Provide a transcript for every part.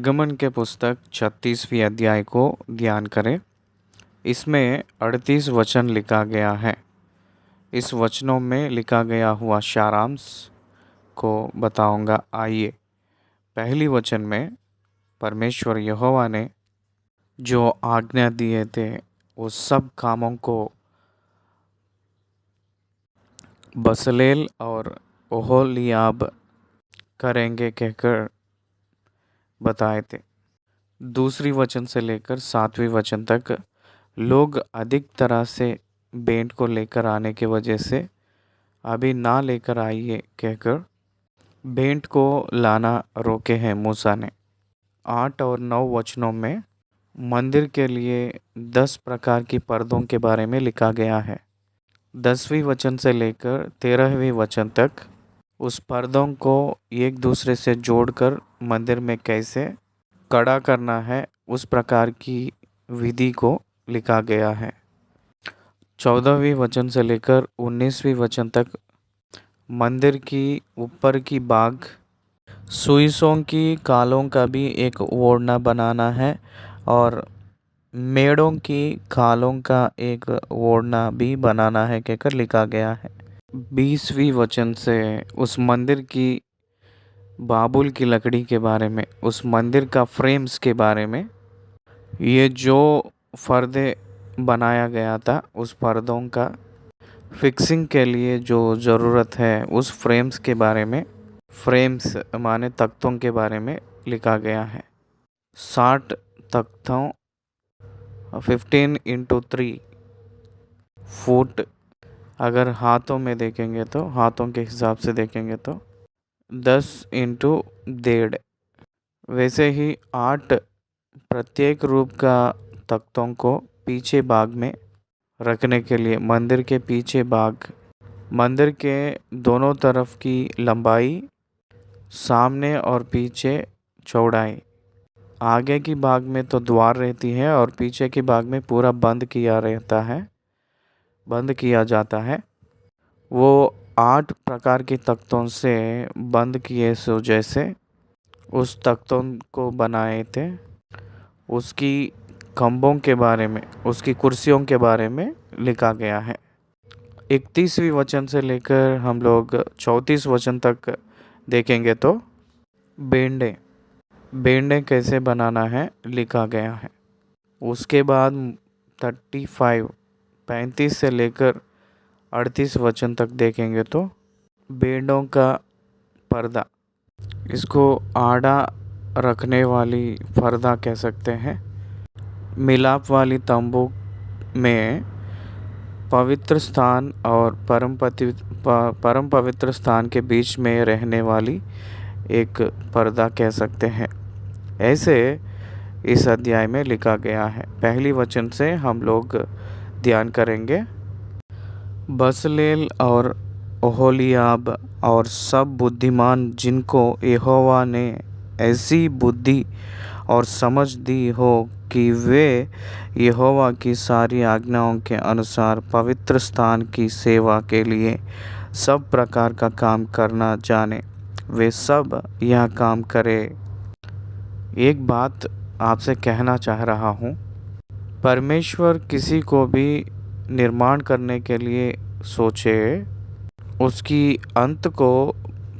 निर्गमन के पुस्तक 36वीं अध्याय को ध्यान करें। इसमें 38 वचन लिखा गया है। इस वचनों में लिखा गया हुआ सारांश को बताऊंगा। आइए, पहली वचन में परमेश्वर यहोवा ने जो आज्ञा दिए थे वो सब कामों को बसलेल और ओहोलियाब करेंगे कहकर बताए थे। दूसरी वचन से लेकर 7वीं वचन तक लोग अधिक तरह से भेंट को लेकर आने की वजह से अभी ना लेकर आइए कहकर भेंट को लाना रोके हैं मूसा ने। 8 और 9 वचनों में मंदिर के लिए 10 प्रकार की पर्दों के बारे में लिखा गया है। 10वीं वचन से लेकर 13वीं वचन तक उस पर्दों को एक दूसरे से जोड़कर मंदिर में कैसे कड़ा करना है उस प्रकार की विधि को लिखा गया है। 14वीं वचन से लेकर 19वीं वचन तक मंदिर की ऊपर की बाग सुइसों की कालों का भी एक ओढ़ना बनाना है और मेड़ों की खालों का एक ओढ़ना भी बनाना है कहकर लिखा गया है। 20वीं वचन से उस मंदिर की बाबुल की लकड़ी के बारे में, उस मंदिर का फ्रेम्स के बारे में, ये जो पर्दे बनाया गया था उस पर्दों का फिक्सिंग के लिए जो ज़रूरत है उस फ्रेम्स के बारे में, फ्रेम्स माने तख्तों के बारे में लिखा गया है। 60 तख्तों 15x3 फुट, अगर हाथों में देखेंगे तो हाथों के हिसाब से देखेंगे तो 10x1.5। वैसे ही 8 प्रत्येक रूप का तख्तों को पीछे भाग में रखने के लिए मंदिर के पीछे भाग, मंदिर के दोनों तरफ की लंबाई, सामने और पीछे चौड़ाई, आगे की भाग में तो द्वार रहती है और पीछे की भाग में पूरा बंद किया जाता है। वो 8 प्रकार के तख्तों से बंद किए सो जैसे उस तख्तों को बनाए थे, उसकी खंभों के बारे में, उसकी कुर्सियों के बारे में लिखा गया है। 31वीं वचन से लेकर हम लोग 34 वचन तक देखेंगे तो बेंडे कैसे बनाना है लिखा गया है। उसके बाद 35 से लेकर 38 वचन तक देखेंगे तो बेंडों का पर्दा, इसको आड़ा रखने वाली पर्दा कह सकते हैं। मिलाप वाली तंबू में पवित्र स्थान और परम पवित्र स्थान के बीच में रहने वाली एक पर्दा कह सकते हैं। ऐसे इस अध्याय में लिखा गया है। पहली वचन से हम लोग ध्यान करेंगे। बसलेल और ओहोलियाब और सब बुद्धिमान जिनको यहोवा ने ऐसी बुद्धि और समझ दी हो कि वे यहोवा की सारी आज्ञाओं के अनुसार पवित्र स्थान की सेवा के लिए सब प्रकार का काम करना जाने, वे सब यह काम करें। एक बात आपसे कहना चाह रहा हूँ, परमेश्वर किसी को भी निर्माण करने के लिए सोचे, उसकी अंत को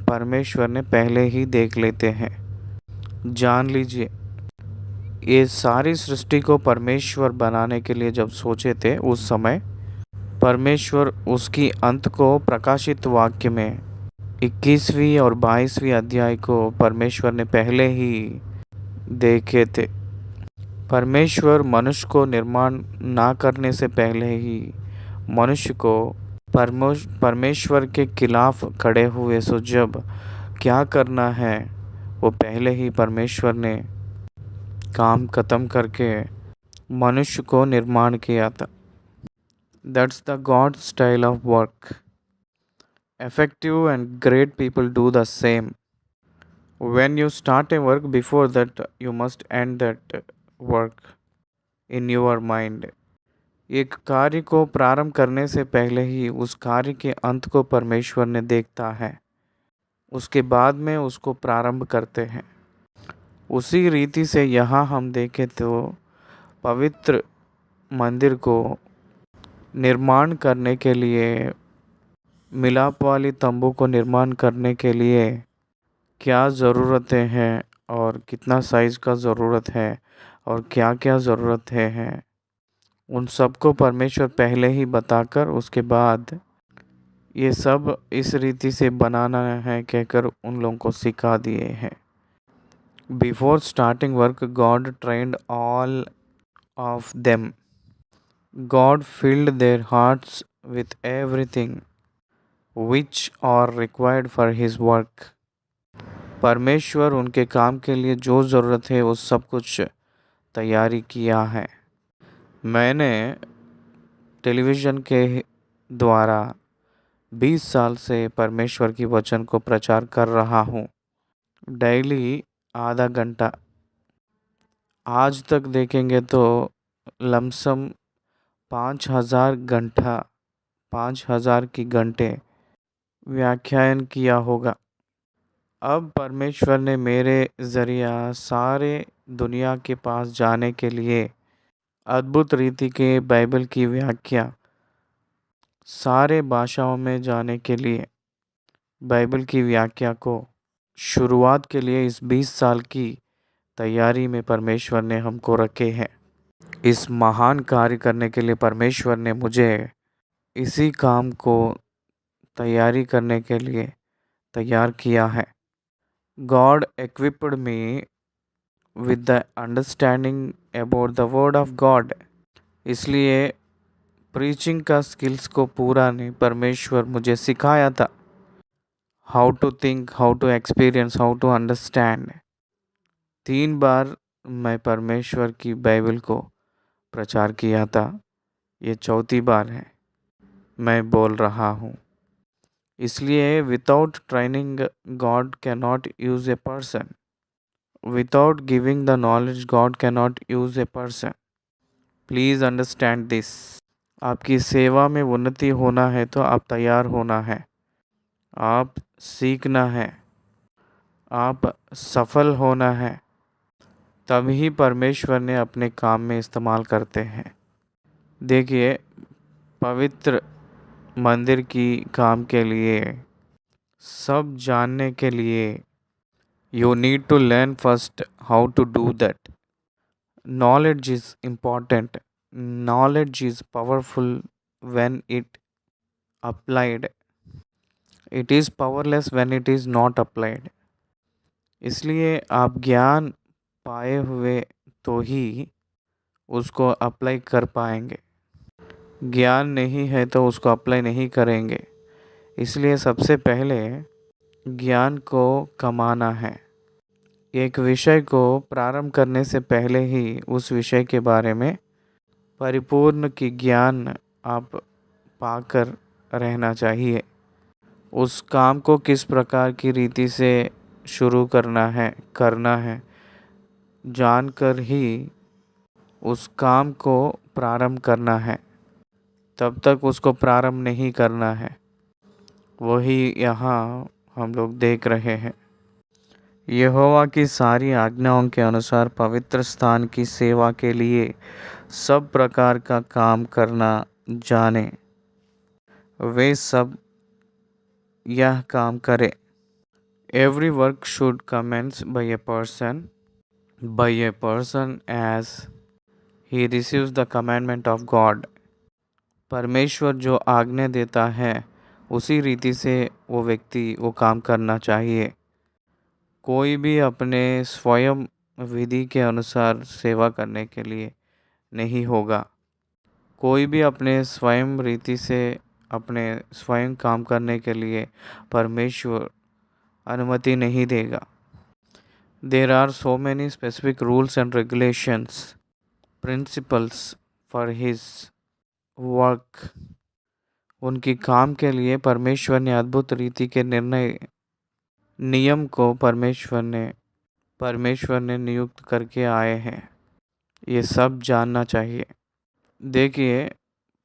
परमेश्वर ने पहले ही देख लेते हैं। जान लीजिए, ये सारी सृष्टि को परमेश्वर बनाने के लिए जब सोचे थे उस समय परमेश्वर उसकी अंत को प्रकाशित वाक्य में 21वीं और 22वीं अध्याय को परमेश्वर ने पहले ही देखे थे। परमेश्वर मनुष्य को निर्माण ना करने से पहले ही मनुष्य को परमेश्वर के खिलाफ खड़े हुए सो जब क्या करना है वो पहले ही परमेश्वर ने काम खत्म करके मनुष्य को निर्माण किया था। That's the God style of work. Effective and great people do the same. When you start a work, before that you must end that work in your mind. एक कार्य को प्रारंभ करने से पहले ही उस कार्य के अंत को परमेश्वर ने देखता है, उसके बाद में उसको प्रारंभ करते हैं। उसी रीति से यहाँ हम देखें तो पवित्र मंदिर को निर्माण करने के लिए, मिलाप वाली तंबू को निर्माण करने के लिए क्या ज़रूरतें हैं और कितना साइज़ का ज़रूरत है और क्या क्या ज़रूरत है, उन सबको परमेश्वर पहले ही बताकर उसके बाद ये सब इस रीति से बनाना है कहकर उन लोगों को सिखा दिए हैं। Before starting work God trend all of them. God field there hearts with everything which are required for his work। परमेश्वर उनके काम के लिए जो ज़रूरत है वो सब कुछ तैयारी किया है। मैंने टेलीविज़न के द्वारा 20 साल से परमेश्वर की वचन को प्रचार कर रहा हूँ। डेली आधा घंटा, आज तक देखेंगे तो लमसम 5000 घंटा, 5000 की घंटे व्याख्यान किया होगा। अब परमेश्वर ने मेरे ज़रिया सारे दुनिया के पास जाने के लिए अद्भुत रीति के बाइबल की व्याख्या, सारे भाषाओं में जाने के लिए बाइबल की व्याख्या को शुरुआत के लिए इस 20 साल की तैयारी में परमेश्वर ने हमको रखे हैं। इस महान कार्य करने के लिए परमेश्वर ने मुझे इसी काम को तैयारी करने के लिए तैयार किया है। God equipped me with the understanding about the word of God। इसलिए प्रीचिंग का स्किल्स को पूरा ने परमेश्वर मुझे सिखाया था। How to think, how to experience, how to understand. 3 बार मैं परमेश्वर की बाइबल को प्रचार किया था। ये चौथी बार है मैं बोल रहा हूँ। इसलिए without training God can not use a person. Without giving the knowledge God can not use a person. Please understand this. आपकी सेवा में उन्नति होना है तो आप तैयार होना है, आप सीखना है, आप सफल होना है, तभी परमेश्वर ने अपने काम में इस्तेमाल करते हैं। देखिए, पवित्र मंदिर की काम के लिए सब जानने के लिए you need to learn first how to do that. Knowledge is important. Knowledge is powerful when it applied. It is powerless when it is not applied. इसलिए आप ज्ञान पाए हुए तो ही उसको अप्लाई कर पाएंगे। ज्ञान नहीं है तो उसको अप्लाई नहीं करेंगे। इसलिए सबसे पहले ज्ञान को कमाना है। एक विषय को प्रारंभ करने से पहले ही उस विषय के बारे में परिपूर्ण की ज्ञान आप पाकर रहना चाहिए। उस काम को किस प्रकार की रीति से शुरू करना है जानकर ही उस काम को प्रारंभ करना है। तब तक उसको प्रारंभ नहीं करना है। वही यहाँ हम लोग देख रहे हैं। यहोवा की सारी आज्ञाओं के अनुसार पवित्र स्थान की सेवा के लिए सब प्रकार का काम करना जाने, वे सब यह काम करें। Every work should commence by a person as he receives the commandment of God. परमेश्वर जो आज्ञा देता है उसी रीति से वो व्यक्ति वो काम करना चाहिए। कोई भी अपने स्वयं विधि के अनुसार सेवा करने के लिए नहीं होगा। कोई भी अपने स्वयं रीति से अपने स्वयं काम करने के लिए परमेश्वर अनुमति नहीं देगा। There are so many specific rules and regulations, principles for his work. उनकी काम के लिए परमेश्वर ने अद्भुत रीति के नियम को परमेश्वर ने नियुक्त करके आए हैं। ये सब जानना चाहिए। देखिए,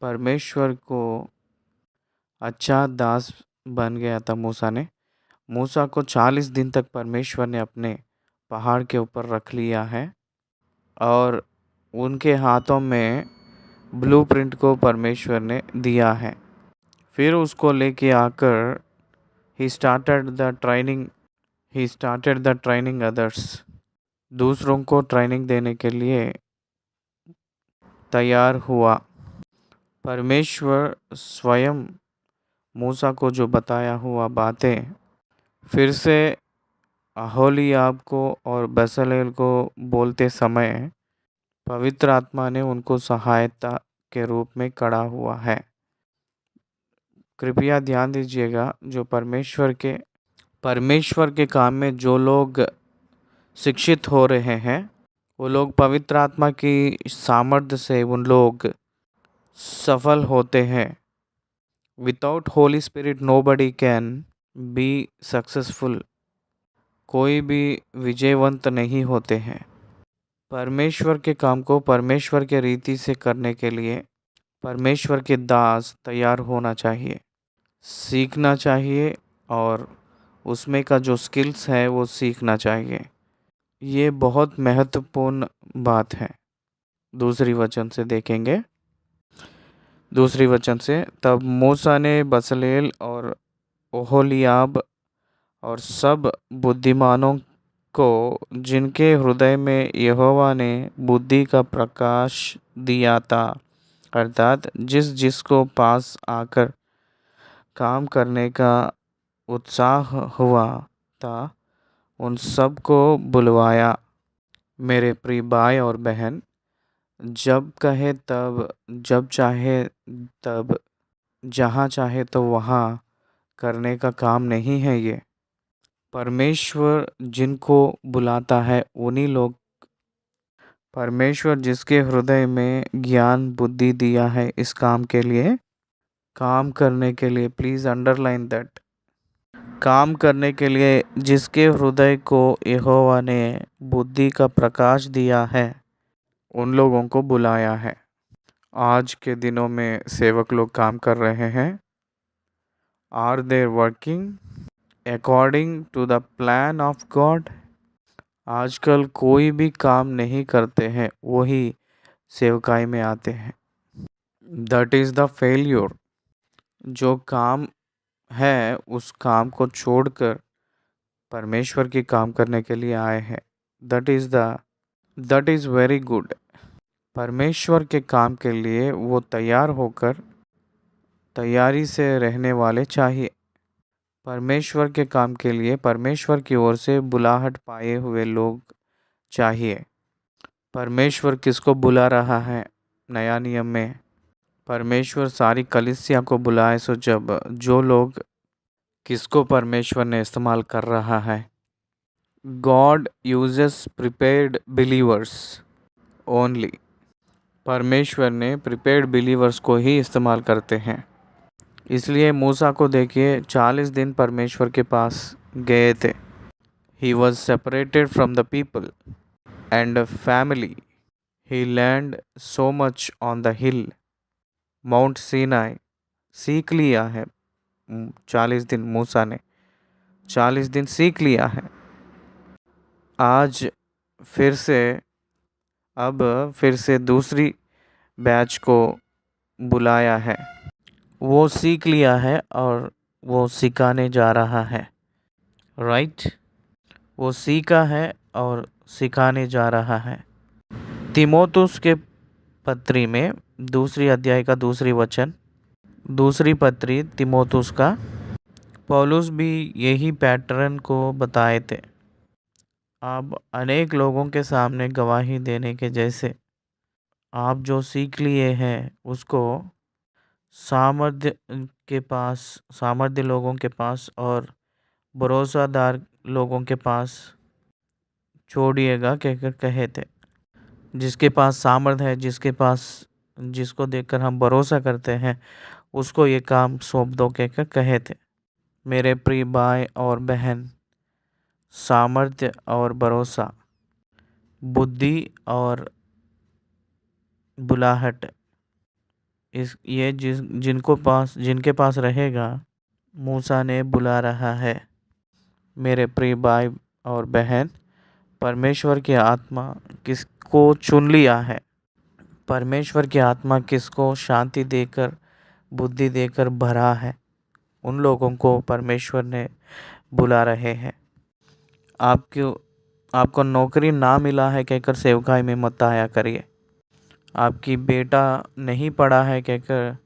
परमेश्वर को अच्छा दास बन गया था मूसा को 40 दिन तक परमेश्वर ने अपने पहाड़ के ऊपर रख लिया है और उनके हाथों में ब्लूप्रिंट को परमेश्वर ने दिया है। फिर उसको लेके आकर he started the training others, दूसरों को ट्रेनिंग देने के लिए तैयार हुआ। परमेश्वर स्वयं मूसा को जो बताया हुआ बातें फिर से ओहोलीयाब को और बसलेल को बोलते समय पवित्र आत्मा ने उनको सहायता के रूप में खड़ा हुआ है। कृपया ध्यान दीजिएगा, जो परमेश्वर के काम में जो लोग शिक्षित हो रहे हैं वो लोग पवित्र आत्मा की सामर्थ्य से उन लोग सफल होते हैं। Without Holi spirit nobody can be successful, कोई भी विजयवंत नहीं होते हैं। परमेश्वर के काम को परमेश्वर के रीति से करने के लिए परमेश्वर के दास तैयार होना चाहिए, सीखना चाहिए और उसमें का जो स्किल्स है वो सीखना चाहिए। ये बहुत महत्वपूर्ण बात है। दूसरी वचन से देखेंगे। दूसरी वचन से, तब मूसा ने बसलेल और ओहोलीयाब और सब बुद्धिमानों को जिनके हृदय में यहोवा ने बुद्धि का प्रकाश दिया था, अर्थात जिसको पास आकर काम करने का उत्साह हुआ था, उन सब को बुलवाया। मेरे प्रिय भाई और बहन, जब कहे तब, जब चाहे तब, जहाँ चाहे तो वहाँ करने का काम नहीं है ये। परमेश्वर जिनको बुलाता है उन्हीं लोग, परमेश्वर जिसके हृदय में ज्ञान बुद्धि दिया है इस काम के लिए, काम करने के लिए, प्लीज़ अंडरलाइन दैट, काम करने के लिए जिसके हृदय को यहोवा ने बुद्धि का प्रकाश दिया है उन लोगों को बुलाया है। आज के दिनों में सेवक लोग काम कर रहे हैं। Are they working according to the plan of God? आजकल कोई भी काम नहीं करते हैं, वही सेवकाई में आते हैं। That is the failure. जो काम है उस काम को छोड़कर परमेश्वर के काम करने के लिए आए हैं। That is very good. परमेश्वर के काम के लिए वो तैयार होकर तैयारी से रहने वाले चाहिए। परमेश्वर के काम के लिए परमेश्वर की ओर से बुलाहट पाए हुए लोग चाहिए। परमेश्वर किसको बुला रहा है? नया नियम में परमेश्वर सारी कलीसिया को बुलाए। सो जब जो लोग किसको परमेश्वर ने इस्तेमाल कर रहा है? God uses prepared believers only. परमेश्वर ने प्रिपेयर्ड बिलीवर्स को ही इस्तेमाल करते हैं। इसलिए मूसा को देखिए, 40 दिन परमेश्वर के पास गए थे। He was separated from the people and family. He land so much on the hill Mount Sinai. सीख लिया है 40 दिन, मूसा ने 40 दिन सीख लिया है। आज फिर से दूसरी बैच को बुलाया है। वो सीख लिया है और वो सिखाने जा रहा है। राइट? वो सीखा है और सिखाने जा रहा है। तीमुथियुस के पत्री में दूसरी अध्याय का दूसरी वचन, दूसरी पत्री तीमुथियुस का, पौलुस भी यही पैटर्न को बताए थे। आप अनेक लोगों के सामने गवाही देने के जैसे आप जो सीख लिए हैं उसको सामर्थ्य लोगों के पास और भरोसादार लोगों के पास छोड़िएगा, कहकर कहे थे। जिसके पास सामर्थ्य है, जिसको देखकर हम भरोसा करते हैं, उसको ये काम सौंप दो, कहकर कहे थे। मेरे प्रिय भाई और बहन, सामर्थ्य और भरोसा, बुद्धि और बुलाहट, जिनके पास रहेगा, मूसा ने बुला रहा है। मेरे प्रिय भाई और बहन, परमेश्वर की आत्मा किसको चुन लिया है? परमेश्वर की आत्मा किसको शांति देकर, बुद्धि देकर भरा है? उन लोगों को परमेश्वर ने बुला रहे हैं। आपको नौकरी ना मिला है कहकर सेवकाई में मत आया करिए। आपकी बेटा नहीं पढ़ा है कहकर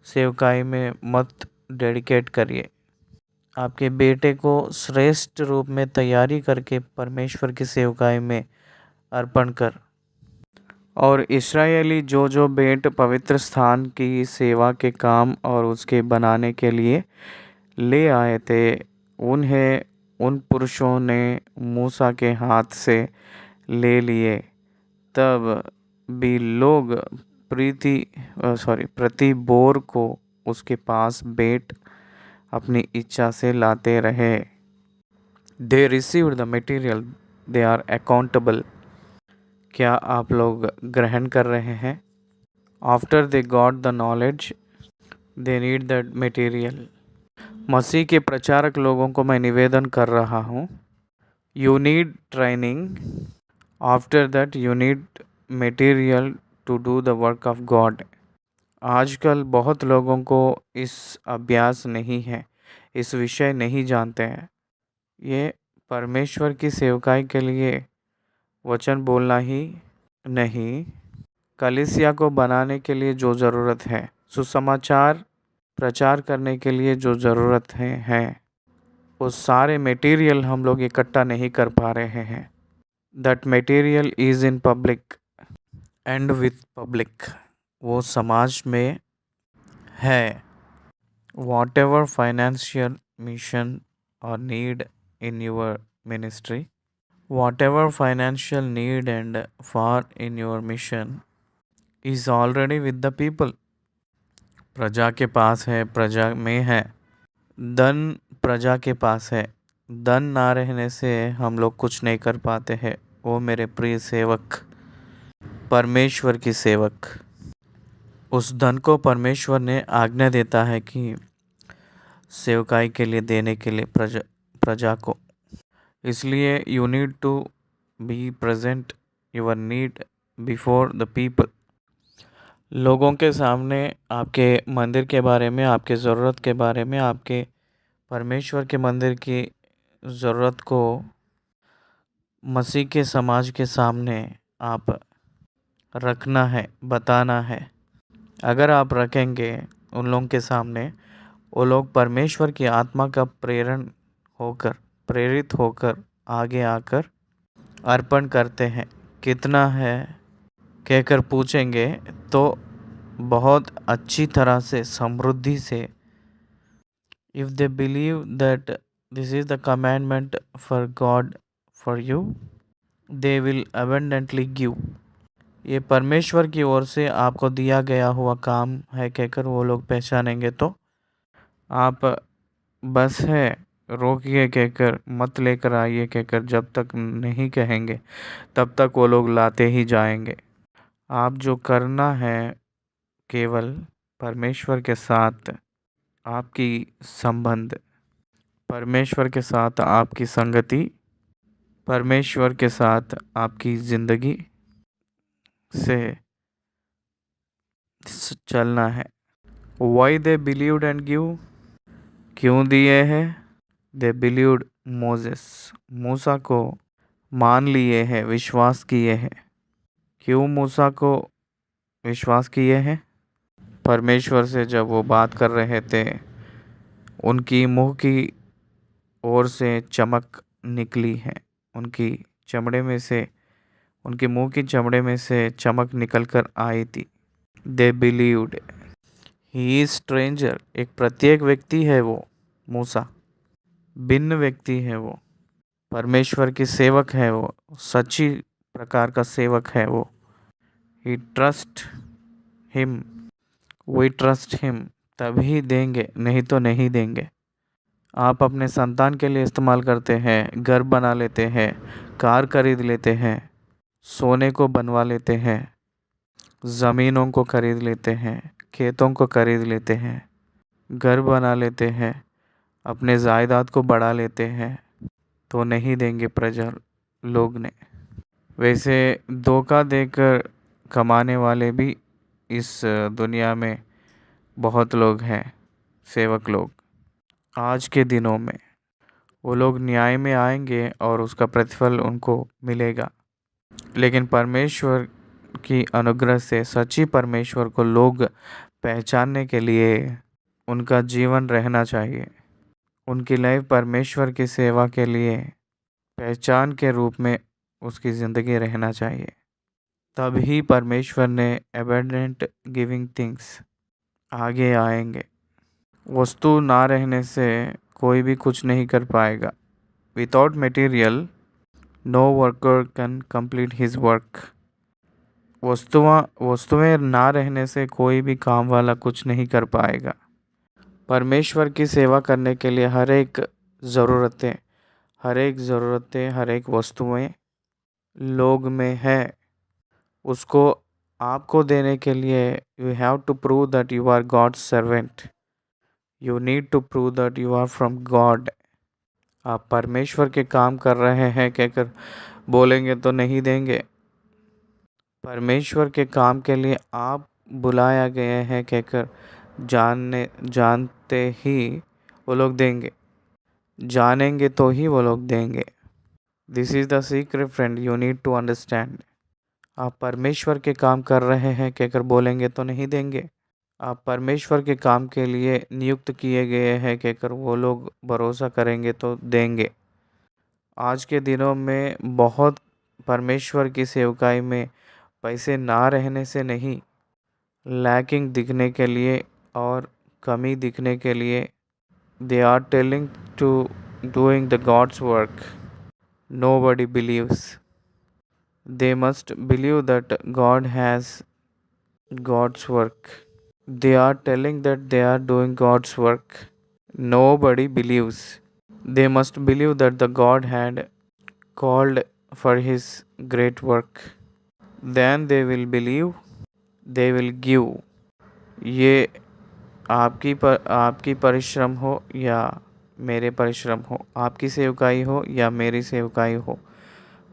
सेवकाई में मत डेडिकेट करिए। आपके बेटे को श्रेष्ठ रूप में तैयारी करके परमेश्वर की सेवकाई में अर्पण कर। और इस्राएली जो भेंट पवित्र स्थान की सेवा के काम और उसके बनाने के लिए ले आए थे, उन्हें उन पुरुषों ने मूसा के हाथ से ले लिए। तब भी लोग प्रति बोर को उसके पास भेंट अपनी इच्छा से लाते रहे। They received the material, they are accountable. क्या आप लोग ग्रहण कर रहे हैं? After they got the knowledge, they need the material. मसीह के प्रचारक लोगों को मैं निवेदन कर रहा हूँ, you need training, after that you need material to do the work of God. आजकल बहुत लोगों को इस अभ्यास नहीं है, इस विषय नहीं जानते हैं। ये परमेश्वर की सेवकाई के लिए वचन बोलना ही नहीं, कलीसिया को बनाने के लिए जो ज़रूरत है, सुसमाचार प्रचार करने के लिए जो ज़रूरत है वो सारे मटेरियल हम लोग इकट्ठा नहीं कर पा रहे हैं। That material is in public and with public. वो समाज में है। वॉट एवर फाइनेंशियल मिशन और need in your ministry, whatever financial need and far in your mission is already with the people। प्रजा के पास है, प्रजा में है। धन प्रजा के पास है। धन ना रहने से हम लोग कुछ नहीं कर पाते हैं। वो मेरे प्रिय सेवक, परमेश्वर की सेवक, उस धन को परमेश्वर ने आज्ञा देता है कि सेवकाई के लिए देने के लिए प्रजा को। इसलिए you need to be present your need before the people. लोगों के सामने आपके मंदिर के बारे में, आपके ज़रूरत के बारे में, आपके परमेश्वर के मंदिर की ज़रूरत को मसीह के समाज के सामने आप रखना है, बताना है। अगर आप रखेंगे उन लोगों के सामने, वो लोग परमेश्वर की आत्मा का प्रेरित होकर आगे आकर अर्पण करते हैं। कितना है कहकर पूछेंगे तो बहुत अच्छी तरह से, समृद्धि से, if they believe that this is the commandment for God for you, they will abundantly give. ये परमेश्वर की ओर से आपको दिया गया हुआ काम है कहकर वो लोग पहचानेंगे तो आप बस है रोकिए कहकर, मत लेकर आइए कहकर जब तक नहीं कहेंगे तब तक वो लोग लाते ही जाएंगे। आप जो करना है केवल परमेश्वर के साथ आपकी संबंध, परमेश्वर के साथ आपकी संगति, परमेश्वर के साथ आपकी ज़िंदगी से चलना है। Why they believed and give, क्यों दिए हैं? दे बिलीव्ड मोसेस, मूसा को मान लिए हैं, विश्वास किए हैं। क्यों मूसा को विश्वास किए हैं? परमेश्वर से जब वो बात कर रहे थे, उनकी मुंह की ओर से चमक निकली है। उनकी चमड़े में से, उनके मुंह की चमड़े में से चमक निकल कर आई थी। They believed. He is stranger, एक प्रत्येक व्यक्ति है वो मूसा, भिन्न व्यक्ति है वो, परमेश्वर की सेवक है वो, सच्ची प्रकार का सेवक है वो। He trust him, we trust him. तभी देंगे, नहीं तो नहीं देंगे। आप अपने संतान के लिए इस्तेमाल करते हैं, घर बना लेते हैं, कार खरीद लेते हैं, सोने को बनवा लेते हैं, ज़मीनों को खरीद लेते हैं, खेतों को खरीद लेते हैं, घर बना लेते हैं, अपने जायदाद को बढ़ा लेते हैं, तो नहीं देंगे प्रजा। लोग ने। वैसे धोखा देकर कमाने वाले भी इस दुनिया में बहुत लोग हैं, सेवक लोग। आज के दिनों में वो लोग न्याय में आएंगे और उसका प्रतिफल उनको मिलेगा। लेकिन परमेश्वर की अनुग्रह से सच्ची परमेश्वर को लोग पहचानने के लिए उनका जीवन रहना चाहिए। उनकी लाइफ परमेश्वर की सेवा के लिए पहचान के रूप में उसकी ज़िंदगी रहना चाहिए। तभी परमेश्वर ने एबंडेंट गिविंग थिंग्स आगे आएंगे। वस्तु ना रहने से कोई भी कुछ नहीं कर पाएगा। Without material no worker can complete his work. वस्तुएं ना रहने से कोई भी काम वाला कुछ नहीं कर पाएगा। परमेश्वर की सेवा करने के लिए ज़रूरतें हर एक वस्तुएं लोग में है। उसको आपको देने के लिए you have to prove that you are God's servant. You need to prove that you are from God. आप परमेश्वर के काम कर रहे हैं कहकर बोलेंगे तो नहीं देंगे। परमेश्वर के काम के लिए आप बुलाया गए हैं कहकर जानते ही वो लोग देंगे। जानेंगे तो ही वो लोग देंगे। This is the secret friend, you need to understand. आप परमेश्वर के काम कर रहे हैं कहकर बोलेंगे तो नहीं देंगे। आप परमेश्वर के काम के लिए नियुक्त किए गए हैं कहकर वो लोग भरोसा करेंगे तो देंगे। आज के दिनों में बहुत परमेश्वर की सेवकाई में पैसे ना रहने से नहीं, लैकिंग दिखने के लिए और कमी दिखने के लिए they are telling to doing the God's work. Nobody believes. They must believe that God has God's work. They are telling that they are doing God's work. Nobody believes. They must believe that the God had called for his great work. Then they will believe, they will give. ये आपकी परिश्रम हो या मेरे परिश्रम हो, आपकी सेवकाई हो या मेरी सेवकाई हो,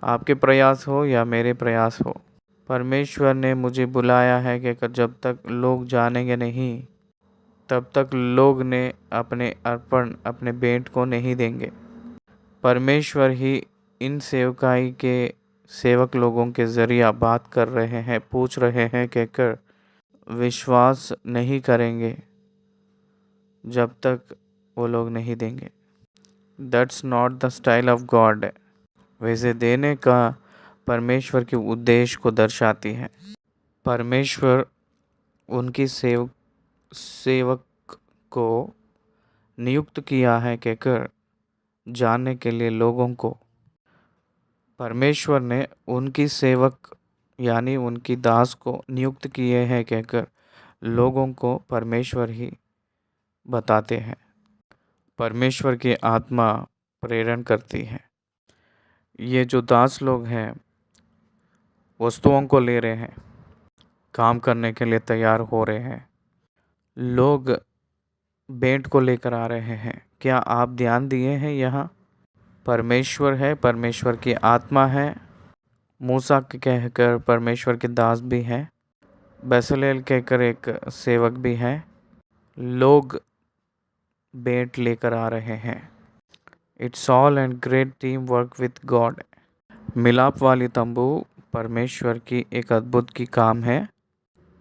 आपके प्रयास हो या मेरे प्रयास हो, परमेश्वर ने मुझे बुलाया है कि जब तक लोग जानेंगे नहीं तब तक लोग ने अपने अर्पण अपने भेंट को नहीं देंगे। परमेश्वर ही इन सेवकाई के सेवक लोगों के ज़रिए बात कर रहे हैं, पूछ रहे हैं कहकर विश्वास नहीं करेंगे जब तक वो लोग नहीं देंगे। That's not the style of God. वैसे देने का परमेश्वर के उद्देश्य को दर्शाती है। परमेश्वर उनकी सेवक को नियुक्त किया है कहकर जानने के लिए लोगों को। परमेश्वर ने उनकी सेवक यानी उनकी दास को नियुक्त किए हैं कहकर लोगों को परमेश्वर ही बताते हैं। परमेश्वर की आत्मा प्रेरण करती है। ये जो दास लोग हैं वस्तुओं को ले रहे हैं, काम करने के लिए तैयार हो रहे हैं, लोग भेंट को लेकर आ रहे हैं। क्या आप ध्यान दिए हैं? यहाँ परमेश्वर है, परमेश्वर की आत्मा है। मूसा के कहकर परमेश्वर के दास भी हैं, बेसलेल कहकर एक सेवक भी है। लोग भेंट लेकर आ रहे हैं। It's all and great team work with God. मिलाप वाली तंबू परमेश्वर की एक अद्भुत की काम है।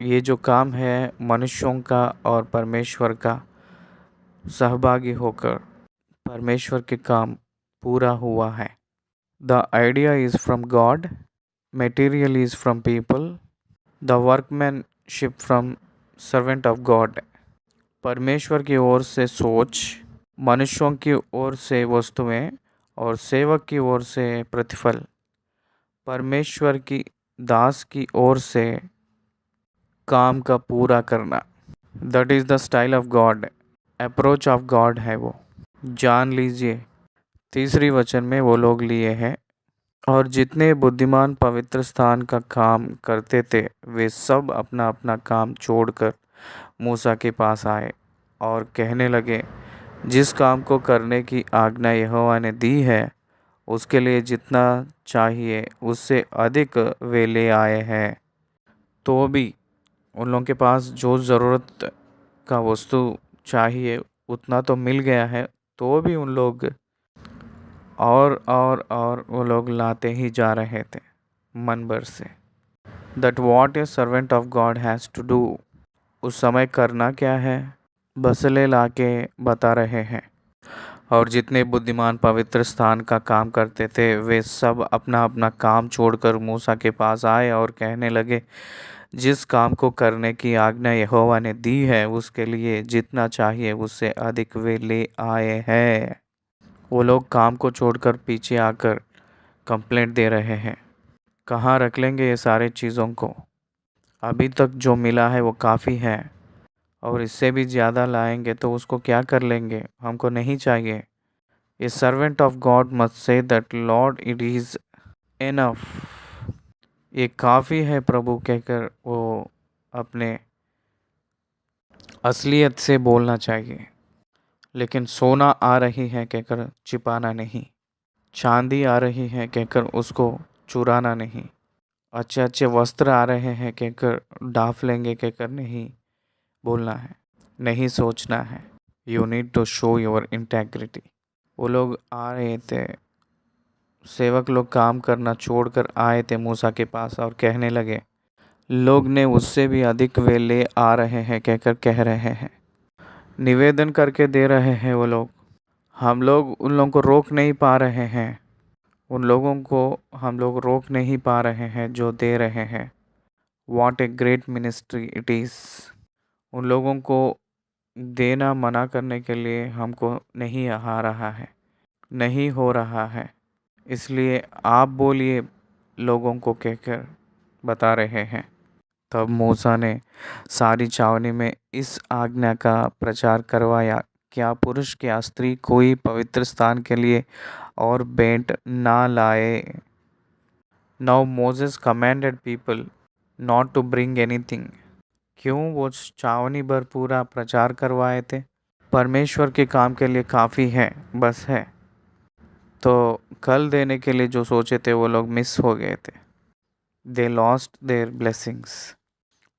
ये जो काम है मनुष्यों का और परमेश्वर का सहभागी होकर परमेश्वर के काम पूरा हुआ है। The idea is from God, material is from people, the workmanship from servant of God. परमेश्वर की ओर से सोच, मनुष्यों की ओर से वस्तुएं और सेवक की ओर से प्रतिफल। परमेश्वर की दास की ओर से काम का पूरा करना। That is the style of God, approach of God है वो। जान लीजिए तीसरी वचन में वो लोग लिए हैं। और जितने बुद्धिमान पवित्र स्थान का काम करते थे वे सब अपना अपना काम छोड़कर मूसा के पास आए और कहने लगे, जिस काम को करने की आज्ञा यहोवा ने दी है उसके लिए जितना चाहिए उससे अधिक वे ले आए हैं। तो भी उन लोगों के पास जो ज़रूरत का वस्तु चाहिए उतना तो मिल गया है, तो भी उन लोग और वो लोग लाते ही जा रहे थे मन भर से। That what a servant of God has to do, उस समय करना क्या है, बसले लाके बता रहे हैं। और जितने बुद्धिमान पवित्र स्थान का काम करते थे वे सब अपना अपना काम छोड़कर मूसा के पास आए और कहने लगे, जिस काम को करने की आज्ञा यहोवा ने दी है उसके लिए जितना चाहिए उससे अधिक वे ले आए हैं। वो लोग काम को छोड़कर पीछे आकर कंप्लेंट दे रहे हैं, कहाँ रख लेंगे ये सारे चीज़ों को, अभी तक जो मिला है वो काफ़ी है, और इससे भी ज़्यादा लाएंगे तो उसको क्या कर लेंगे, हमको नहीं चाहिए। ए servant of God must say that Lord it is enough, ये काफ़ी है प्रभु कहकर वो अपने असलियत से बोलना चाहिए। लेकिन सोना आ रही है कहकर छिपाना नहीं, चांदी आ रही है कहकर उसको चुराना नहीं, अच्छे अच्छे वस्त्र आ रहे हैं कहकर डाफ लेंगे कहकर नहीं बोलना है, नहीं सोचना है। You need to show your integrity. वो लोग आ रहे थे, सेवक लोग काम करना छोड़कर आए थे मूसा के पास और कहने लगे, लोग ने उससे भी अधिक वे ले आ रहे हैं कहकर कह रहे हैं, निवेदन करके दे रहे हैं वो लोग। हम लोग उन लोगों को रोक नहीं पा रहे हैं, उन लोगों को हम लोग रोक नहीं पा रहे हैं जो दे रहे हैं। What a great ministry it is, उन लोगों को देना मना करने के लिए हमको नहीं आ रहा है, नहीं हो रहा है, इसलिए आप बोलिए लोगों को कहकर बता रहे हैं। तब मूसा ने सारी छावनी में इस आज्ञा का प्रचार करवाया, क्या पुरुष क्या स्त्री कोई पवित्र स्थान के लिए और भेंट ना लाए। Now Moses commanded people not to bring anything. क्यों वो छावनी भर पूरा प्रचार करवाए थे, परमेश्वर के काम के लिए काफ़ी है, बस है। तो कल देने के लिए जो सोचे थे वो लोग मिस हो गए थे, दे लॉस्ट देयर ब्लेसिंग्स।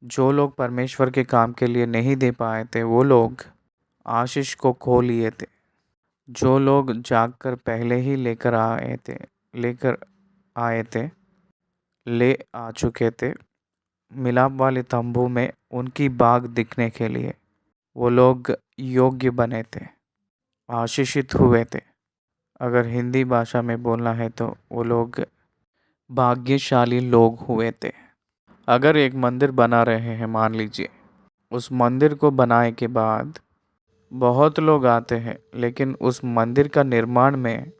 जो लोग परमेश्वर के काम के लिए नहीं दे पाए थे वो लोग आशीष को खो लिए थे। जो लोग जागकर पहले ही लेकर आए थे, ले आ चुके थे मिलाप वाले तंबू में उनकी बाग दिखने के लिए, वो लोग योग्य बने थे, आशीषित हुए थे। अगर हिंदी भाषा में बोलना है तो वो लोग भाग्यशाली लोग हुए थे। अगर एक मंदिर बना रहे हैं, मान लीजिए, उस मंदिर को बनाए के बाद बहुत लोग आते हैं, लेकिन उस मंदिर का निर्माण में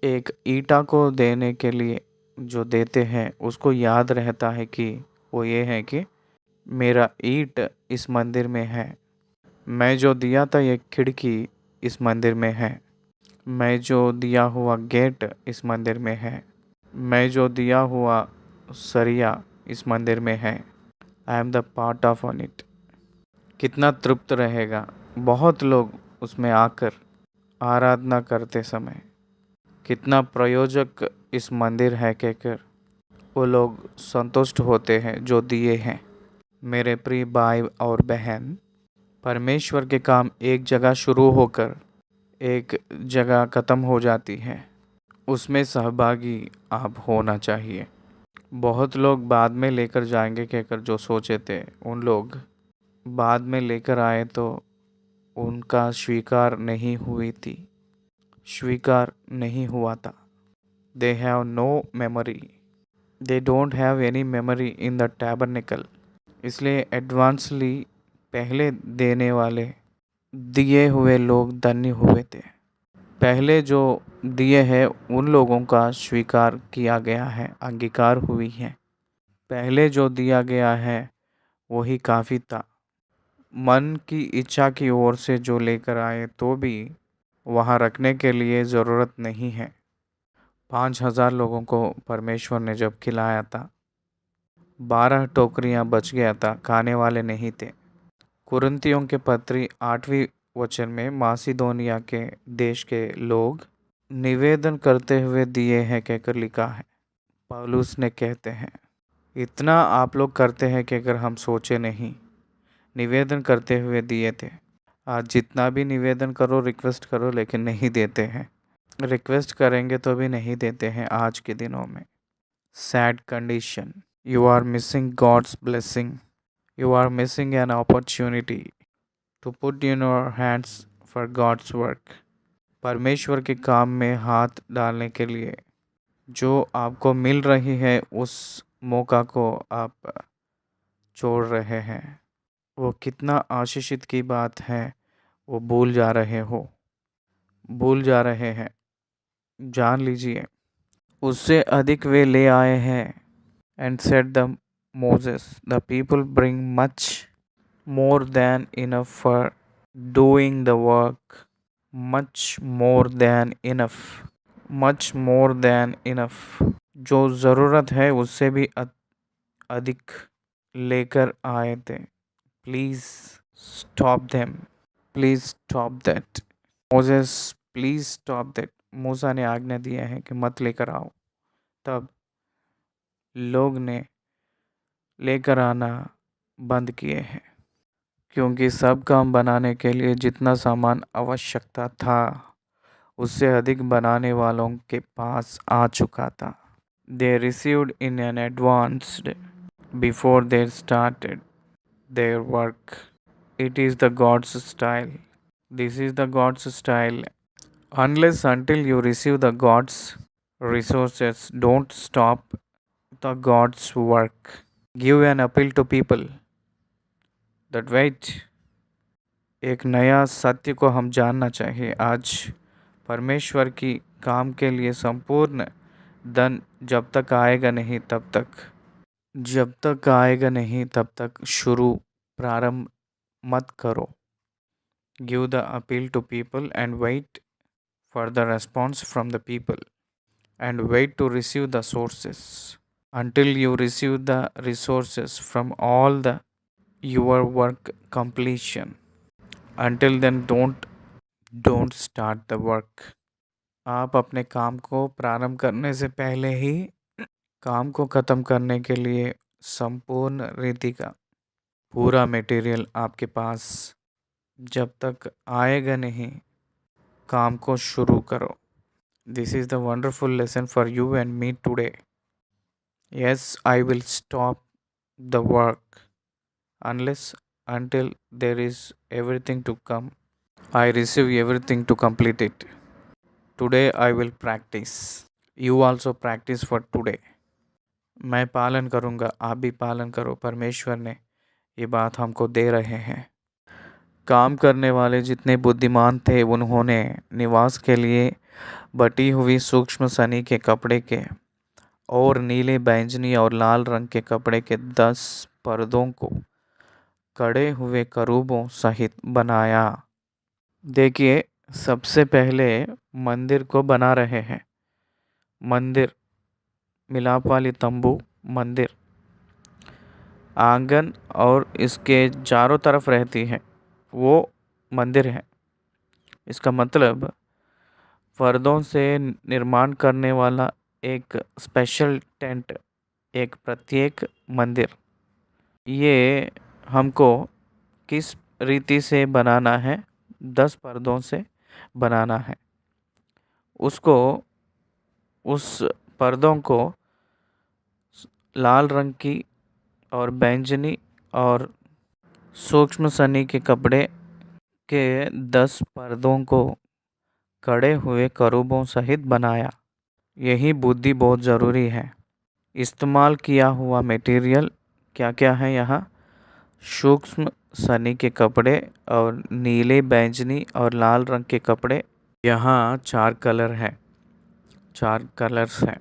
एक ईंटा को देने के लिए जो देते हैं उसको याद रहता है कि वो ये है कि मेरा ईंट इस मंदिर में है, मैं जो दिया था ये खिड़की इस मंदिर में है, मैं जो दिया हुआ गेट इस मंदिर में है, मैं जो दिया हुआ सरिया इस मंदिर में है, I am the part of on it. कितना तृप्त रहेगा बहुत लोग उसमें आकर आराधना करते समय, कितना प्रयोजक इस मंदिर है कहकर वो लोग संतुष्ट होते हैं जो दिए हैं। मेरे प्रिय भाई और बहन, परमेश्वर के काम एक जगह शुरू होकर एक जगह ख़त्म हो जाती है, उसमें सहभागी आप होना चाहिए। बहुत लोग बाद में लेकर जाएंगे कहकर जो सोचे थे, उन लोग बाद में लेकर आए तो उनका स्वीकार नहीं हुई थी, स्वीकार नहीं हुआ था। They have no memory, they don't have any memory in the tabernacle. इसलिए एडवांसली पहले देने वाले दिए हुए लोग धन्य हुए थे। पहले जो दिए हैं उन लोगों का स्वीकार किया गया है, अंगीकार हुई है। पहले जो दिया गया है वही काफ़ी था। मन की इच्छा की ओर से जो लेकर आए तो भी वहाँ रखने के लिए ज़रूरत नहीं है। 5,000 लोगों को परमेश्वर ने जब खिलाया था, 12 टोकरियाँ बच गया था, खाने वाले नहीं थे। कुरिन्थियों के पत्री 8वीं वचन में मासिदोनिया के देश के लोग निवेदन करते हुए दिए हैं कहकर लिखा है। पौलुस ने कहते हैं, इतना आप लोग करते हैं कि अगर हम सोचे नहीं, निवेदन करते हुए दिए थे। आज जितना भी निवेदन करो, रिक्वेस्ट करो, लेकिन नहीं देते हैं। रिक्वेस्ट करेंगे तो भी नहीं देते हैं आज के दिनों में। Sad condition. You are missing God's blessing. You are missing an opportunity to put in your hands for God's work. परमेश्वर के काम में हाथ डालने के लिए जो आपको मिल रही है, उस मौका को आप छोड़ रहे हैं। वो कितना आशीषित की बात है, वो भूल जा रहे हो, भूल जा रहे हैं। जान लीजिए, उससे अधिक वे ले आए हैं। And said the Moses, the people bring much more than enough for doing the work. Much more than enough. Much more than enough. जो ज़रूरत है उससे भी अधिक लेकर आए थे। Please stop them. Please stop that. Moses please stop that. मूसा ने आज्ञा दिया है कि मत लेकर आओ। तब लोग ने लेकर आना बंद किए हैं, क्योंकि सब काम बनाने के लिए जितना सामान आवश्यकता था, उससे अधिक बनाने वालों के पास आ चुका था। They received in an advanced before they started their work. It is the God's style. This is the God's style. Unless until you receive the God's resources, don't stop the God's work. Give an appeal to people that wait. एक नया सत्य को हम जानना चाहिए। आज परमेश्वर की काम के लिए संपूर्ण धन जब तक आएगा नहीं तब तक प्रारंभ मत करो। Give the appeal to people and wait for the response from the people and wait to receive the sources. until you receive the resources from all the your work completion. Until then don't start the work. आप अपने काम को प्रारंभ करने से पहले ही काम को ख़त्म करने के लिए संपूर्ण रीति का पूरा मटेरियल आपके पास जब तक आएगा नहीं, काम को शुरू करो। This is the wonderful lesson for you and me today. Yes, I will stop the work unless until there is everything to come. I receive everything to complete it. Today I will practice. You also practice for today. मैं पालन करूँगा, आप भी पालन करो। परमेश्वर ने ये बात हमको दे रहे हैं। काम करने वाले जितने बुद्धिमान थे, उन्होंने निवास के लिए बटी हुई सूक्ष्म सनी के कपड़े के और नीले, बैंगनी और लाल रंग के कपड़े के 10 पर्दों को कड़े हुए करूबों सहित बनाया। देखिए, सबसे पहले मंदिर को बना रहे हैं। मंदिर, मिलाप वाली तंबू, मंदिर, आंगन और इसके चारों तरफ रहती है, वो मंदिर है। इसका मतलब पर्दों से निर्माण करने वाला एक स्पेशल टेंट, एक प्रत्येक मंदिर। ये हमको किस रीति से बनाना है? 10 पर्दों से बनाना है। उस पर्दों को लाल रंग की और बैंगनी और सूक्ष्म सनी के कपड़े के 10 पर्दों को कड़े हुए करूबों सहित बनाया। यही बुद्धि बहुत ज़रूरी है। इस्तेमाल किया हुआ मटेरियल क्या क्या है यहाँ? सूक्ष्म सनी के कपड़े और नीले, बैंगनी और लाल रंग के कपड़े। यहाँ 4 कलर हैं, 4 कलर्स हैं।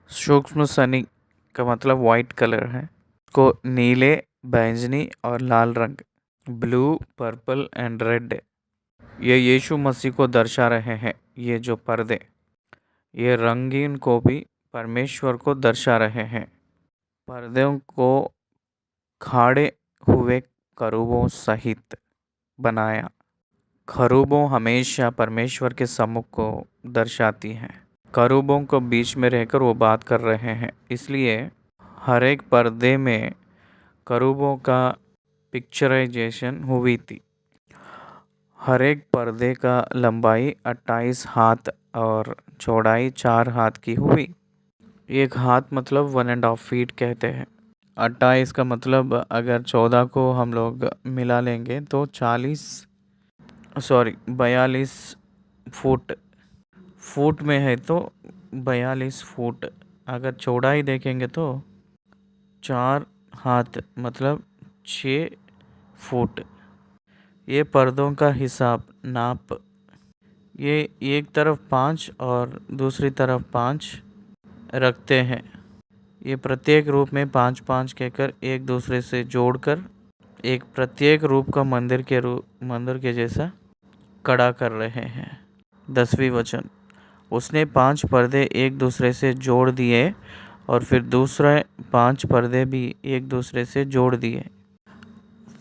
सूक्ष्म सनी का मतलब वाइट कलर है, को नीले, बैंगनी और लाल रंग, ब्लू, पर्पल एंड रेड, ये यीशु मसीह को दर्शा रहे हैं। ये जो पर्दे, ये रंगीन को भी परमेश्वर को दर्शा रहे हैं। पर्दों को खाड़े हुए करूबों सहित बनाया। खरूबों हमेशा परमेश्वर के सम्मुख को दर्शाती हैं। करूबों को बीच में रहकर वो बात कर रहे हैं, इसलिए हर एक पर्दे में करूबों का पिक्चराइजेशन हुई थी। हर एक पर्दे का लंबाई 28 हाथ और चौड़ाई 4 हाथ की हुई। एक हाथ मतलब 1.5 फीट कहते हैं। 28 का मतलब अगर 14 को हम लोग मिला लेंगे तो 42 फुट। फुट में है तो 42 फुट। अगर चौड़ाई देखेंगे तो 4 हाथ मतलब 6 फुट। ये पर्दों का हिसाब नाप, ये एक तरफ 5 और दूसरी तरफ 5 रखते हैं। ये प्रत्येक रूप में 5-5 कहकर एक दूसरे से जोड़कर एक प्रत्येक रूप का मंदिर के जैसा खड़ा कर रहे हैं। 10वीं वचन, उसने 5 पर्दे एक दूसरे से जोड़ दिए और फिर दूसरे 5 पर्दे भी एक दूसरे से जोड़ दिए,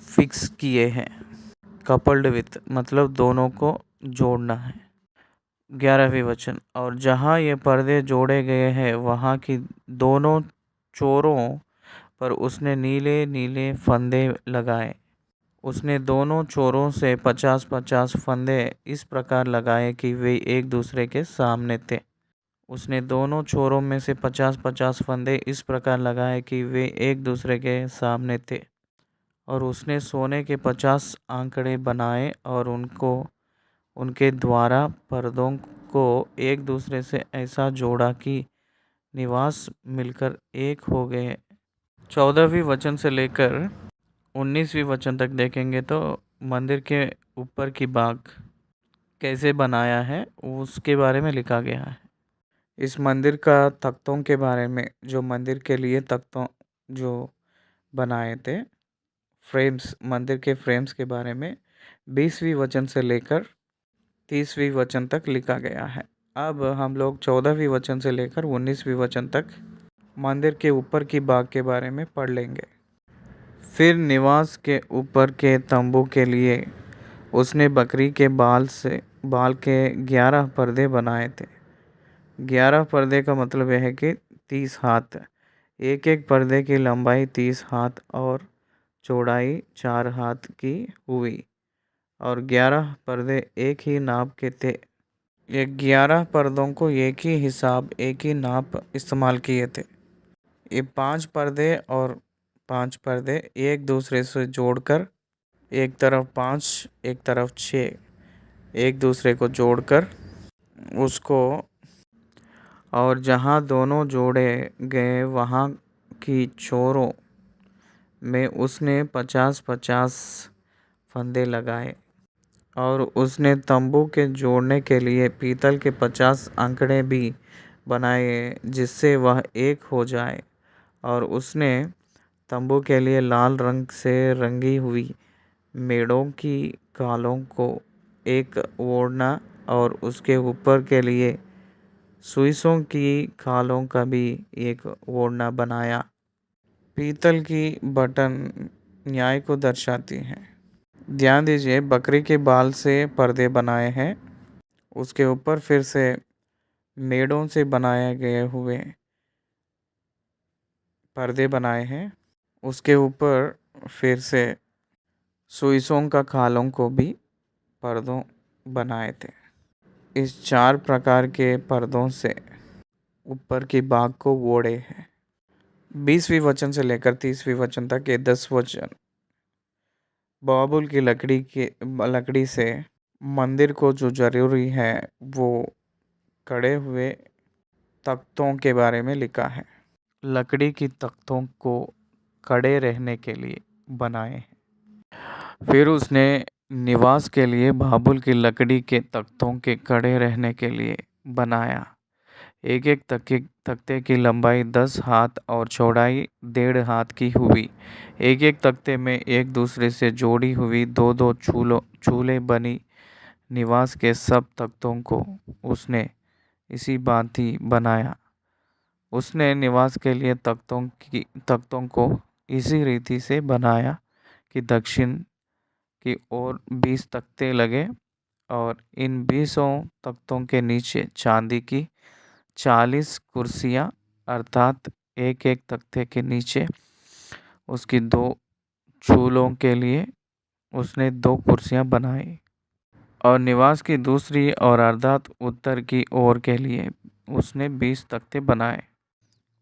फिक्स किए हैं। कपल्ड विथ मतलब दोनों को जोड़ना है। 11वीं वचन, और जहाँ ये पर्दे जोड़े गए हैं वहाँ की दोनों चोरों पर उसने नीले नीले फंदे लगाए। उसने दोनों चोरों से 50-50 फंदे इस प्रकार लगाए कि वे एक दूसरे के सामने थे। उसने दोनों छोरों में से 50-50 फंदे इस प्रकार लगाए कि वे एक दूसरे के सामने थे। और उसने सोने के 50 आंकड़े बनाए और उनको उनके द्वारा पर्दों को एक दूसरे से ऐसा जोड़ा कि निवास मिलकर एक हो गए। 14वीं वचन से लेकर 19वीं वचन तक देखेंगे तो मंदिर के ऊपर की बाग कैसे बनाया है उसके बारे में लिखा गया है। इस मंदिर का तख्तों के बारे में, जो मंदिर के लिए तख्तों जो बनाए थे, फ्रेम्स, मंदिर के फ्रेम्स के बारे में 20वीं वचन से लेकर 30वीं वचन तक लिखा गया है। अब हम लोग 14वीं वचन से लेकर 19वीं वचन तक मंदिर के ऊपर की बाग के बारे में पढ़ लेंगे। फिर निवास के ऊपर के तंबू के लिए उसने बकरी के बाल के 11 पर्दे बनाए थे। 11 पर्दे का मतलब यह है कि 30 हाथ। एक एक पर्दे की लंबाई 30 हाथ और चौड़ाई 4 हाथ की हुई और 11 पर्दे एक ही नाप के थे। ये 11 पर्दों को एक ही हिसाब, एक ही नाप इस्तेमाल किए थे। ये 5 पर्दे और 5 पर्दे एक दूसरे से जोड़कर एक तरफ 5 एक तरफ 6 एक दूसरे को जोड़कर उसको, और जहाँ दोनों जोड़े गए वहाँ की छोरों में उसने 50-50 फंदे लगाए। और उसने तंबू के जोड़ने के लिए पीतल के 50 अंकड़े भी बनाए जिससे वह एक हो जाए। और उसने तंबू के लिए लाल रंग से रंगी हुई मेढ़ों की खालों को एक ओढ़ना और उसके ऊपर के लिए सुइसों की खालों का भी एक ओढ़ना बनाया। पीतल की बटन न्याय को दर्शाती हैं। ध्यान दीजिए, बकरी के बाल से पर्दे बनाए हैं, उसके ऊपर फिर से मेढ़ों से बनाए गए हुए पर्दे बनाए हैं, उसके ऊपर फिर से सुइसों का खालों को भी पर्दों बनाए थे। इस 4 प्रकार के पर्दों से ऊपर की बाग को ओढ़े हैं। 20वीं वचन से लेकर 30वीं वचन तक ये 10 वचन बाबुल की लकड़ी से मंदिर को जो जरूरी है वो कड़े हुए तख्तों के बारे में लिखा है। लकड़ी की तख्तों को खड़े रहने के लिए बनाए हैं। फिर उसने निवास के लिए बाबुल की लकड़ी के तख्तों के खड़े रहने के लिए बनाया। एक एक तख्ते की लंबाई 10 हाथ और चौड़ाई 1.5 हाथ की हुई। एक एक तख्ते में एक दूसरे से जोड़ी हुई 2-2 चूलें बनी। निवास के सब तख्तों को उसने इसी भांति बनाया। उसने निवास के लिए तख्तों को इसी रीति से बनाया कि दक्षिण की ओर 20 तख्ते लगे और इन 20 तख्तों के नीचे चांदी की 40 कुर्सियाँ, अर्थात एक एक तख्ते के नीचे उसकी 2 चूल्हों के लिए उसने 2 कुर्सियाँ बनाई। और निवास की दूसरी और अर्थात उत्तर की ओर के लिए उसने 20 तख्ते बनाए।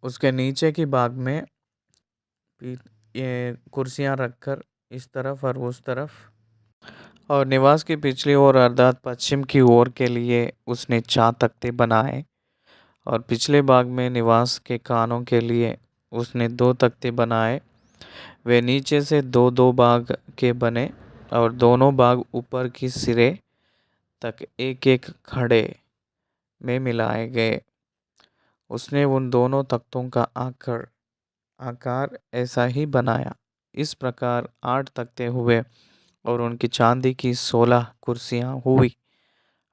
उसके नीचे की भाग में ये कुर्सियाँ रखकर इस तरफ और उस तरफ, और निवास की पिछली ओर अर्थात पश्चिम की ओर के लिए उसने 4 तख्ते बनाए। और पिछले भाग में निवास के कानों के लिए उसने 2 तख्ते बनाए। वे नीचे से 2-2 भाग के बने और दोनों भाग ऊपर की सिरे तक एक एक खड़े में मिलाए गए। उसने उन दोनों तख्तों का आकार ऐसा ही बनाया। इस प्रकार 8 तख्ते हुए और उनकी चांदी की 16 कुर्सियाँ हुई,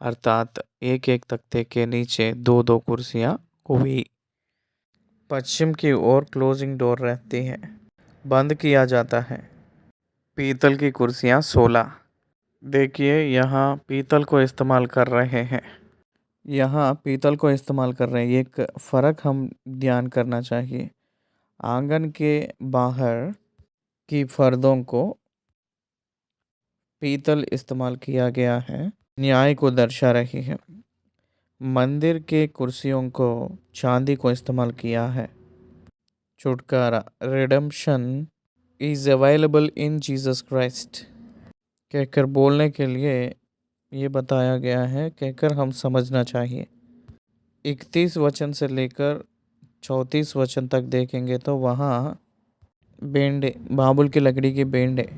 अर्थात एक एक तख्ते के नीचे 2-2 कुर्सियाँ हुई। पश्चिम की ओर क्लोजिंग डोर रहती है, बंद किया जाता है। पीतल की कुर्सियाँ 16। देखिए यहाँ पीतल को इस्तेमाल कर रहे हैं। यहाँ पीतल को इस्तेमाल कर रहे हैं, एक फ़र्क हम ध्यान करना चाहिए। आंगन के बाहर की फर्दों को पीतल इस्तेमाल किया गया है, न्याय को दर्शा रही है। मंदिर के कुर्सियों को चांदी को इस्तेमाल किया है। छुटकारा, redemption is available in Jesus Christ कहकर बोलने के लिए ये बताया गया है, कहकर हम समझना चाहिए। 31 वचन से लेकर 34 वचन तक देखेंगे तो वहाँ बेंडे, बाबुल की लकड़ी के बेंडे,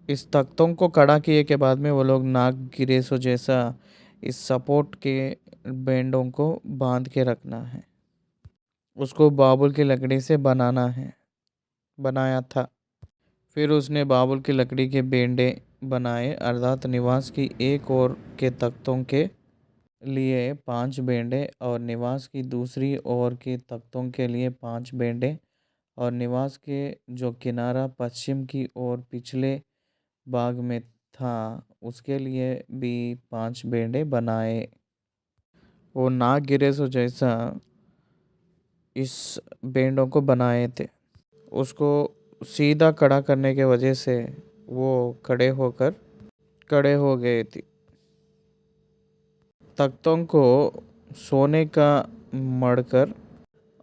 इस तख्तों को कड़ा किए के बाद में वो लोग नाग गिरेसो जैसा इस सपोर्ट के बेंडों को बांध के रखना है। उसको बाबुल की लकड़ी से बनाया था। फिर उसने बाबुल की लकड़ी के बेंडे बनाए, अर्थात निवास की एक ओर के तख्तों के लिए 5 बेंडे और निवास की दूसरी ओर के तख्तों के लिए 5 बेंडे और निवास के जो किनारा पश्चिम की ओर पिछले भाग में था उसके लिए भी 5 बेंडे बनाए। वो नाग गिरेसो जैसा इस बेंडों को बनाए थे। उसको सीधा खड़ा करने के वजह से वो खड़े हो गए थे। तख्तों को सोने का मड़कर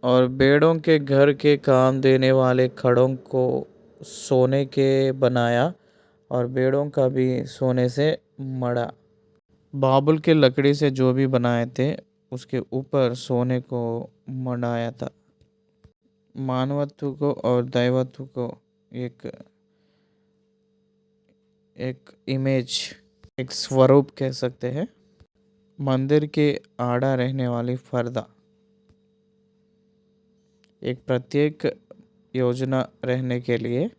और बेड़ों के घर के काम देने वाले खड़ों को सोने के बनाया और बेड़ों का भी सोने से मढ़ा। बाबुल के लकड़ी से जो भी बनाए थे उसके ऊपर सोने को मढ़ाया था। मानवत्व को और दैवत्व को एक इमेज, एक स्वरूप कह सकते हैं। मंदिर के आड़ा रहने वाली फर्दा, एक प्रत्येक योजना रहने के लिए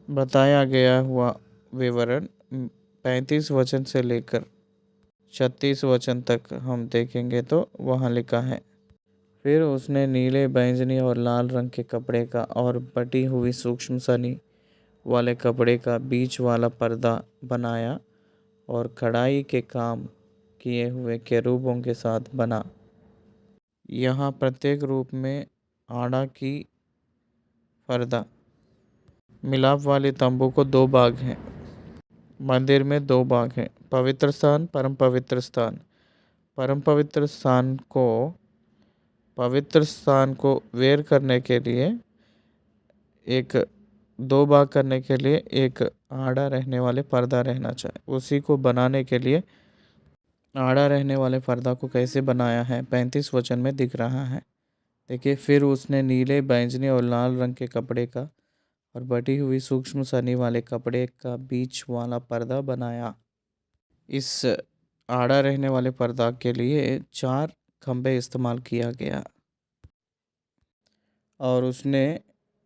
बताया गया हुआ विवरण 35 वचन से लेकर 36 वचन तक हम देखेंगे तो वहाँ लिखा है। फिर उसने नीले, बैंगनी और लाल रंग के कपड़े का और बटी हुई सूक्ष्म सनी वाले कपड़े का बीच वाला पर्दा बनाया और कढ़ाई के काम किए हुए केरूबों के साथ बना। यहाँ प्रत्येक रूप में आड़ा की पर्दा। मिलाप वाले तंबू को 2 भाग हैं। मंदिर में 2 भाग हैं, पवित्र स्थान, परम पवित्र स्थान। परम पवित्र स्थान को वेर करने के लिए एक 2 भाग करने के लिए एक आड़ा रहने वाले पर्दा रहना चाहिए। उसी को बनाने के लिए आड़ा रहने वाले पर्दा को कैसे बनाया है 35 वचन में दिख रहा है। देखिए, फिर उसने नीले, बैंगनी और लाल रंग के कपड़े का और बटी हुई सूक्ष्म सनी वाले कपड़े का बीच वाला पर्दा बनाया। इस आड़ा रहने वाले पर्दा के लिए 4 खंभे इस्तेमाल किया गया और उसने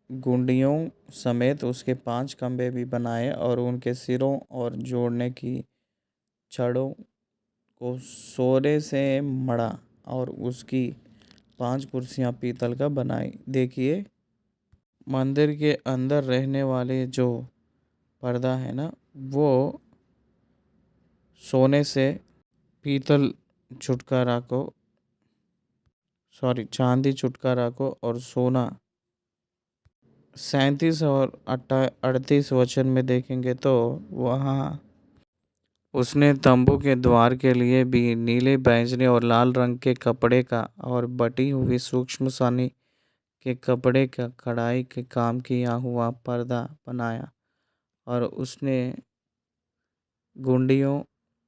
गुंडियों समेत उसके 5 खंभे भी बनाए और उनके सिरों और जोड़ने की छड़ों को सोने से मढ़ा और उसकी 5 कुर्सियाँ पीतल का बनाई। देखिए, मंदिर के अंदर रहने वाले जो पर्दा है ना, वो सोने से पीतल छुटकारा को चांदी छुटकारा को और सोना 37 और 38 वचन में देखेंगे तो वहाँ उसने तंबू के द्वार के लिए भी नीले बैंगनी और लाल रंग के कपड़े का और बटी हुई सूक्ष्म सानी के कपड़े का कढ़ाई के काम किया हुआ पर्दा बनाया और उसने गुंडियों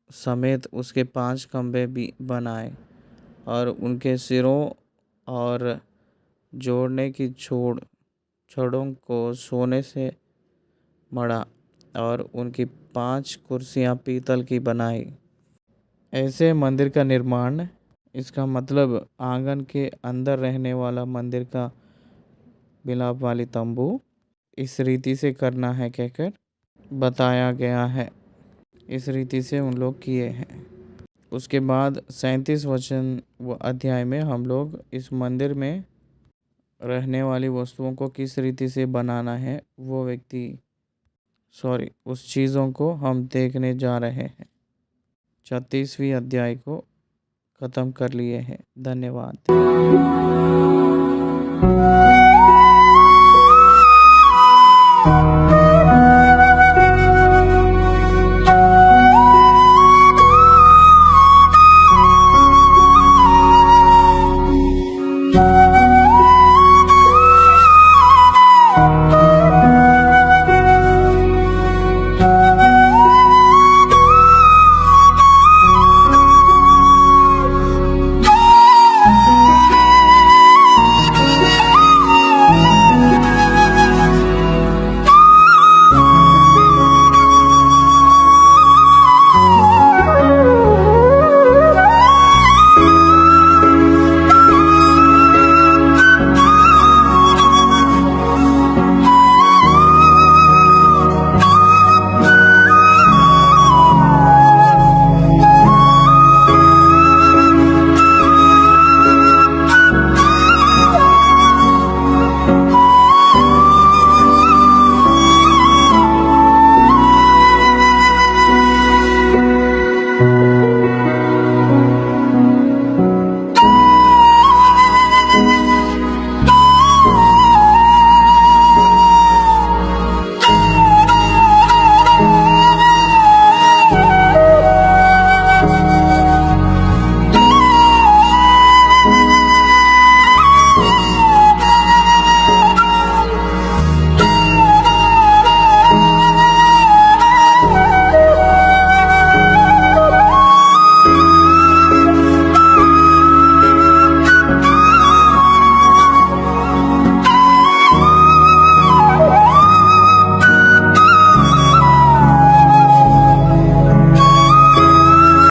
समेत उसके 5 खंभे भी बनाए और उनके सिरों और जोड़ने की छड़ों को सोने से मढ़ा और उनकी 5 कुर्सियां पीतल की बनाई। ऐसे मंदिर का निर्माण, इसका मतलब आंगन के अंदर रहने वाला मंदिर का मिलाप वाली तंबू इस रीति से करना है कहकर बताया गया है। इस रीति से उन लोग किए हैं। उसके बाद 37 वचन व अध्याय में हम लोग इस मंदिर में रहने वाली वस्तुओं को किस रीति से बनाना है उस चीज़ों को हम देखने जा रहे हैं। 36वीं अध्याय को ख़त्म कर लिए हैं। धन्यवाद।